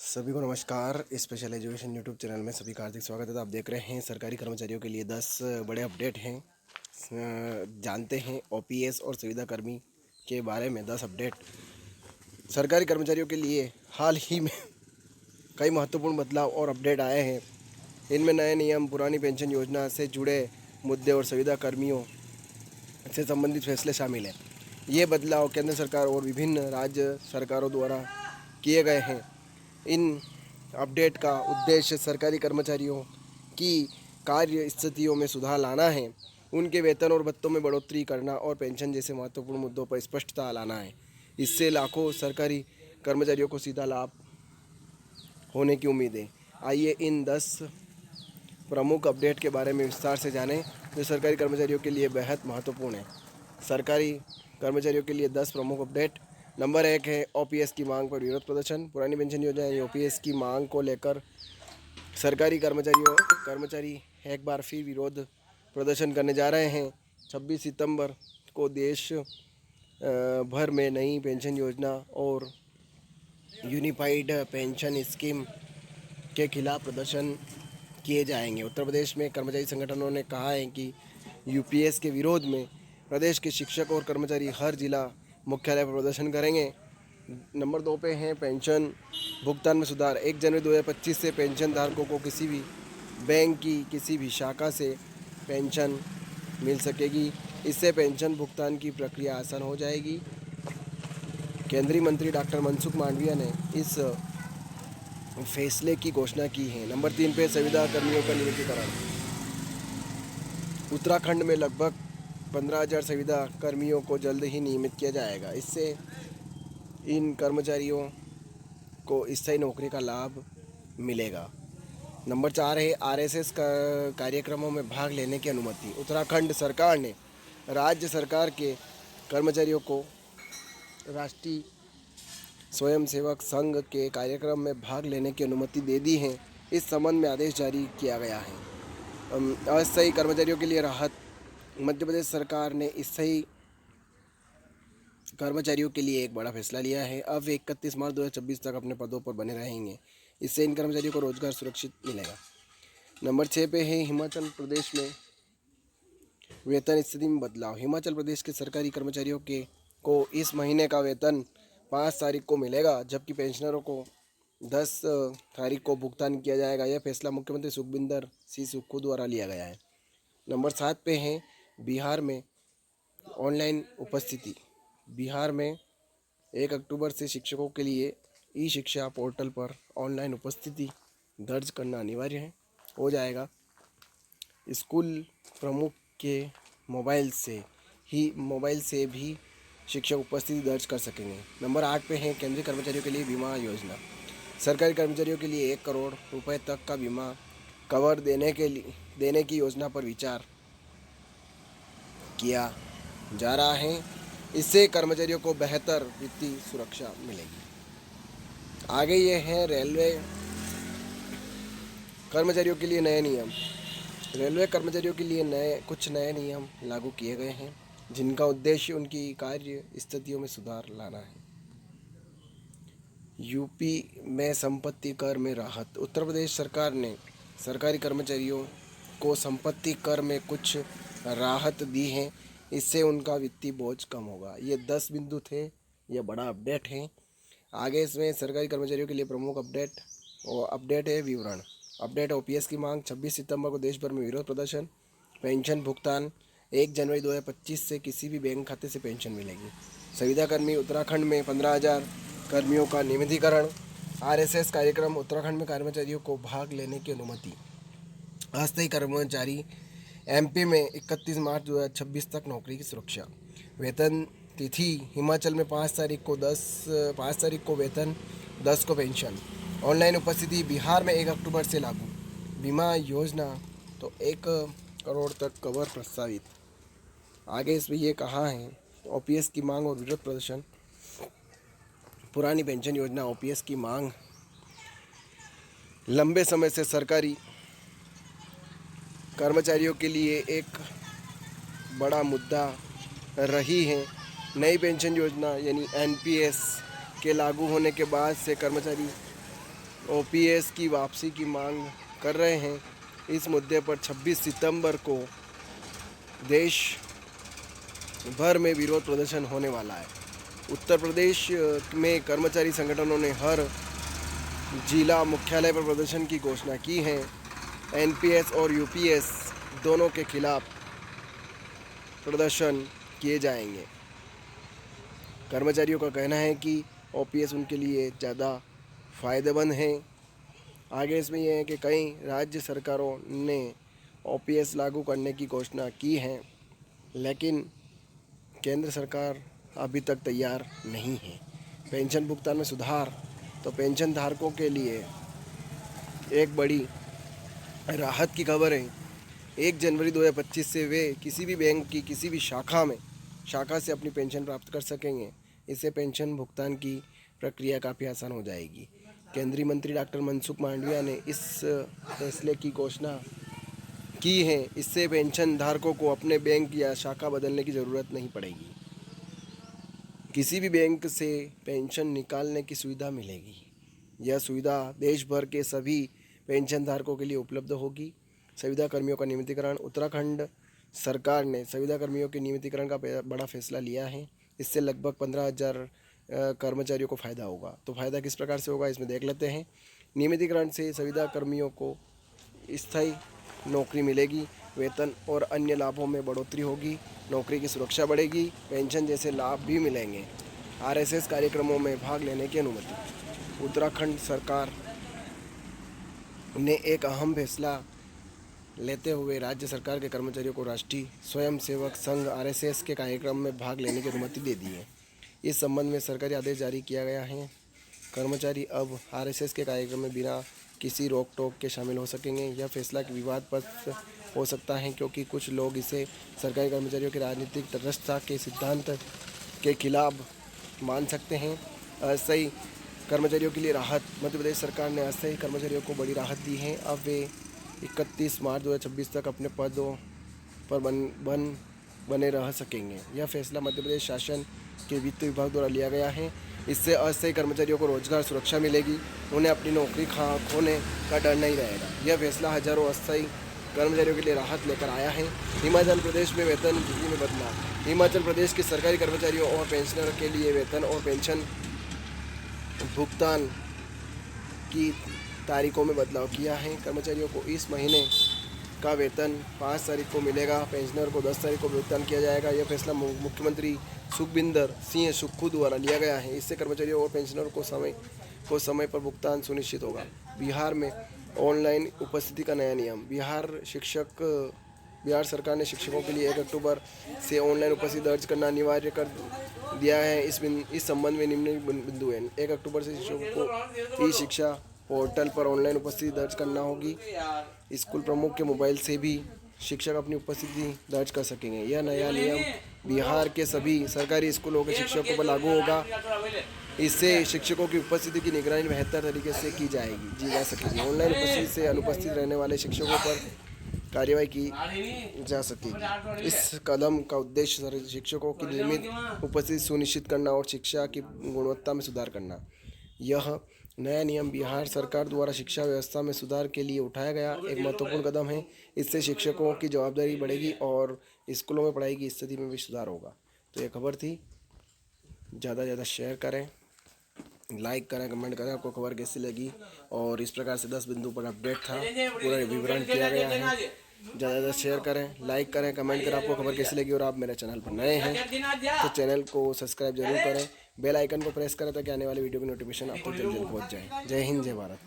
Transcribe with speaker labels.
Speaker 1: सभी को नमस्कार। स्पेशल एजुकेशन यूट्यूब चैनल में सभी का हार्दिक स्वागत है। तो आप देख रहे हैं सरकारी कर्मचारियों के लिए 10 बड़े अपडेट हैं। जानते हैं ओपीएस और सुविधा कर्मी के बारे में 10 अपडेट। सरकारी कर्मचारियों के लिए हाल ही में कई महत्वपूर्ण बदलाव और अपडेट आए हैं। इनमें नए नियम, पुरानी पेंशन योजना से जुड़े मुद्दे और सुविधा कर्मियों से संबंधित फैसले शामिल हैं। ये बदलाव केंद्र सरकार और विभिन्न राज्य सरकारों द्वारा किए गए हैं। इन अपडेट का उद्देश्य सरकारी कर्मचारियों की कार्य स्थितियों में सुधार लाना है, उनके वेतन और भत्तों में बढ़ोतरी करना और पेंशन जैसे महत्वपूर्ण मुद्दों पर स्पष्टता लाना है। इससे लाखों सरकारी कर्मचारियों को सीधा लाभ होने की उम्मीद है। आइए इन 10 प्रमुख अपडेट के बारे में विस्तार से जानें, जो सरकारी कर्मचारियों के लिए बेहद महत्वपूर्ण है। सरकारी कर्मचारियों के लिए 10 प्रमुख अपडेट। नंबर 1 है ओपीएस की मांग पर विरोध प्रदर्शन। पुरानी पेंशन योजना यानी ओपीएस की मांग को लेकर सरकारी कर्मचारी एक बार फिर विरोध प्रदर्शन करने जा रहे हैं। 26 सितंबर को देश भर में नई पेंशन योजना और यूनिफाइड पेंशन स्कीम के खिलाफ प्रदर्शन किए जाएंगे। उत्तर प्रदेश में कर्मचारी संगठनों ने कहा है कि यूपीएस के विरोध में प्रदेश के शिक्षक और कर्मचारी हर जिला मुख्यालय पर प्रदर्शन करेंगे। नंबर 2 पे हैं पेंशन भुगतान में सुधार। 1 जनवरी 2025 से पेंशन धारकों को किसी भी बैंक की किसी भी शाखा से पेंशन मिल सकेगी। इससे पेंशन भुगतान की प्रक्रिया आसान हो जाएगी। केंद्रीय मंत्री डॉक्टर मनसुख मांडविया ने इस फैसले की घोषणा की है। नंबर 3 पे संविदा कर्मियों का नियमितीकरण। उत्तराखंड में लगभग 15,000 संविदा कर्मियों को जल्द ही नियमित किया जाएगा। इससे इन कर्मचारियों को स्थायी नौकरी का लाभ मिलेगा। नंबर 4 है आरएसएस कार्यक्रमों में भाग लेने की अनुमति। उत्तराखंड सरकार ने राज्य सरकार के कर्मचारियों को राष्ट्रीय स्वयंसेवक संघ के कार्यक्रम में भाग लेने की अनुमति दे दी है। इस संबंध में आदेश जारी किया गया है। अस्थायी कर्मचारियों के लिए राहत। मध्य प्रदेश सरकार ने स्थायी कर्मचारियों के लिए एक बड़ा फैसला लिया है। अब वे 31 मार्च 2026 तक अपने पदों पर बने रहेंगे। इससे इन कर्मचारियों को रोजगार सुरक्षित मिलेगा। नंबर 6 पे है हिमाचल प्रदेश में वेतन स्थिति में बदलाव। हिमाचल प्रदेश के सरकारी कर्मचारियों को इस महीने का वेतन 5 तारीख को मिलेगा, जबकि पेंशनरों को 10 तारीख को भुगतान किया जाएगा। यह फैसला मुख्यमंत्री सुखविंदर सिंह सुक्खू द्वारा लिया गया है। नंबर 7 पे है बिहार में ऑनलाइन उपस्थिति। बिहार में 1 अक्टूबर से शिक्षकों के लिए ई शिक्षा पोर्टल पर ऑनलाइन उपस्थिति दर्ज करना अनिवार्य हो जाएगा। स्कूल प्रमुख के मोबाइल से भी शिक्षक उपस्थिति दर्ज कर सकेंगे। नंबर 8 पे है केंद्रीय कर्मचारियों के लिए बीमा योजना। सरकारी कर्मचारियों के लिए 1 करोड़ रुपए तक का बीमा कवर देने की योजना पर विचार किया जा रहा है। इससे कर्मचारियों को बेहतर वित्तीय सुरक्षा मिलेगी। आगे ये है रेलवे कर्मचारियों के लिए नए नियम। रेलवे कर्मचारियों के लिए कुछ नए नियम लागू किए गए हैं, जिनका उद्देश्य उनकी कार्य स्थितियों में सुधार लाना है। यूपी में संपत्ति कर में राहत। उत्तर प्रदेश सरकार ने सरकारी कर्मचारियों को संपत्ति कर में कुछ राहत दी है। इससे उनका वित्तीय बोझ कम होगा। ये 10 बिंदु थे, ये बड़ा अपडेट है। आगे इसमें सरकारी कर्मचारियों के लिए प्रमुख अपडेट है विवरण। अपडेट ओपीएस की मांग। 26 सितंबर को देश भर में विरोध प्रदर्शन। पेंशन भुगतान। 1 जनवरी 2025 से किसी भी बैंक खाते से पेंशन मिलेगी। संविदा कर्मी। उत्तराखंड में 15,000 कर्मियों का नियमितीकरण। आरएसएस कार्यक्रम। उत्तराखंड में कर्मचारियों को भाग लेने की अनुमति। अस्थायी कर्मचारी। एमपी में 31 मार्च 2026 तक नौकरी की सुरक्षा। वेतन तिथि। हिमाचल में 5 तारीख को वेतन, 10 को पेंशन। ऑनलाइन उपस्थिति। बिहार में 1 अक्टूबर से लागू। बीमा योजना तो 1 करोड़ तक कवर प्रस्तावित। आगे इसमें ये कहा है ओपीएस की मांग और विरोध प्रदर्शन। पुरानी पेंशन योजना ओपीएस की मांग लंबे समय से सरकारी कर्मचारियों के लिए एक बड़ा मुद्दा रही है। नई पेंशन योजना यानी एनपीएस के लागू होने के बाद से कर्मचारी ओपीएस की वापसी की मांग कर रहे हैं। इस मुद्दे पर 26 सितंबर को देश भर में विरोध प्रदर्शन होने वाला है। उत्तर प्रदेश में कर्मचारी संगठनों ने हर जिला मुख्यालय पर प्रदर्शन की घोषणा की है। एनपीएस और यूपीएस दोनों के खिलाफ प्रदर्शन किए जाएंगे। कर्मचारियों का कहना है कि ओपीएस उनके लिए ज़्यादा फ़ायदेमंद है। आगे इसमें यह है कि कई राज्य सरकारों ने ओपीएस लागू करने की घोषणा की है, लेकिन केंद्र सरकार अभी तक तैयार नहीं है। पेंशन भुगतान में सुधार, तो पेंशन धारकों के लिए एक बड़ी राहत की खबर है। 1 जनवरी 2025 से वे किसी भी बैंक की किसी भी शाखा से अपनी पेंशन प्राप्त कर सकेंगे। इससे पेंशन भुगतान की प्रक्रिया काफ़ी आसान हो जाएगी। केंद्रीय मंत्री डॉक्टर मनसुख मांडविया ने इस फैसले की घोषणा की है। इससे पेंशन धारकों को अपने बैंक या शाखा बदलने की ज़रूरत नहीं पड़ेगी। किसी भी बैंक से पेंशन निकालने की सुविधा मिलेगी। यह सुविधा देश भर के सभी पेंशन धारकों के लिए उपलब्ध होगी। संविदा कर्मियों का नियमितीकरण, उत्तराखंड सरकार ने संविदा कर्मियों के नियमितीकरण का बड़ा फैसला लिया है। इससे लगभग 15,000 कर्मचारियों को फ़ायदा होगा। तो फ़ायदा किस प्रकार से होगा, इसमें देख लेते हैं। नियमितीकरण से संविदा कर्मियों को स्थायी नौकरी मिलेगी, वेतन और अन्य लाभों में बढ़ोतरी होगी, नौकरी की सुरक्षा बढ़ेगी, पेंशन जैसे लाभ भी मिलेंगे। आरएसएस कार्यक्रमों में भाग लेने की अनुमति। उत्तराखंड सरकार ने एक अहम फैसला लेते हुए राज्य सरकार के कर्मचारियों को राष्ट्रीय स्वयंसेवक संघ आरएसएस के कार्यक्रम में भाग लेने की अनुमति दे दी है। इस संबंध में सरकारी आदेश जारी किया गया है। कर्मचारी अब आरएसएस के कार्यक्रम में बिना किसी रोक टोक के शामिल हो सकेंगे। यह फैसला विवादास्पद हो सकता है, क्योंकि कुछ लोग इसे सरकारी कर्मचारियों की राजनीतिक तटस्थता के सिद्धांत के खिलाफ मान सकते हैं। अस्थायी कर्मचारियों के लिए राहत। मध्य प्रदेश सरकार ने अस्थायी कर्मचारियों को बड़ी राहत दी है। अब वे 31 मार्च 2026 तक अपने पदों पर बने रह सकेंगे। यह फैसला मध्य प्रदेश शासन के वित्त विभाग द्वारा लिया गया है। इससे अस्थायी कर्मचारियों को रोजगार सुरक्षा मिलेगी, उन्हें अपनी नौकरी खोने का डर नहीं रहेगा। यह फैसला हजारों अस्थायी कर्मचारियों के लिए राहत लेकर आया है। हिमाचल प्रदेश में वेतन विधि में बदलाव। हिमाचल प्रदेश के सरकारी कर्मचारियों और पेंशनर के लिए वेतन और पेंशन भुगतान की तारीखों में बदलाव किया है। कर्मचारियों को इस महीने का वेतन 5 तारीख को मिलेगा, पेंशनर को 10 तारीख को भुगतान किया जाएगा। यह फैसला मुख्यमंत्री सुखबिंदर सिंह सुक्खू द्वारा लिया गया है। इससे कर्मचारियों और पेंशनर को समय पर भुगतान सुनिश्चित होगा। बिहार में ऑनलाइन उपस्थिति का नया नियम। बिहार सरकार ने शिक्षकों के लिए 1 अक्टूबर से ऑनलाइन उपस्थिति दर्ज करना अनिवार्य कर दिया है। इस संबंध में निम्नलिखित बिंदु हैं। 1 अक्टूबर से शिक्षकों को ई शिक्षा पोर्टल पर ऑनलाइन उपस्थिति दर्ज करना होगी। स्कूल प्रमुख के मोबाइल से भी शिक्षक अपनी उपस्थिति दर्ज कर सकेंगे। यह नया नियम बिहार के सभी सरकारी स्कूलों के शिक्षकों पर लागू होगा। इससे शिक्षकों की उपस्थिति की निगरानी बेहतर तरीके से की जा सकेगी। ऑनलाइन उपस्थिति से अनुपस्थित रहने वाले शिक्षकों पर कार्रवाई की जा सकेगी। इस कदम का उद्देश्य शिक्षकों की नियमित उपस्थिति सुनिश्चित करना और शिक्षा की गुणवत्ता में सुधार करना। यह नया नियम बिहार सरकार द्वारा शिक्षा व्यवस्था में सुधार के लिए उठाया गया एक महत्वपूर्ण कदम है। इससे शिक्षकों की जवाबदारी बढ़ेगी और स्कूलों में पढ़ाई की स्थिति में भी सुधार होगा। तो ये खबर थी। ज़्यादा से ज़्यादा शेयर करें, लाइक करें, कमेंट करें आपको खबर कैसी लगी। और इस प्रकार से 10 बिंदु पर अपडेट था, पूरा विवरण किया गया है। ज़्यादा से ज़्यादा शेयर करें, लाइक करें, कमेंट करें आपको खबर कैसी लगी। और आप मेरे चैनल पर नए हैं तो चैनल को सब्सक्राइब जरूर करें, बेल आइकन को प्रेस करें ताकि आने वाली वीडियो की नोटिफिकेशन आपको जल्द पहुंच जाए। जय हिंद, जय भारत।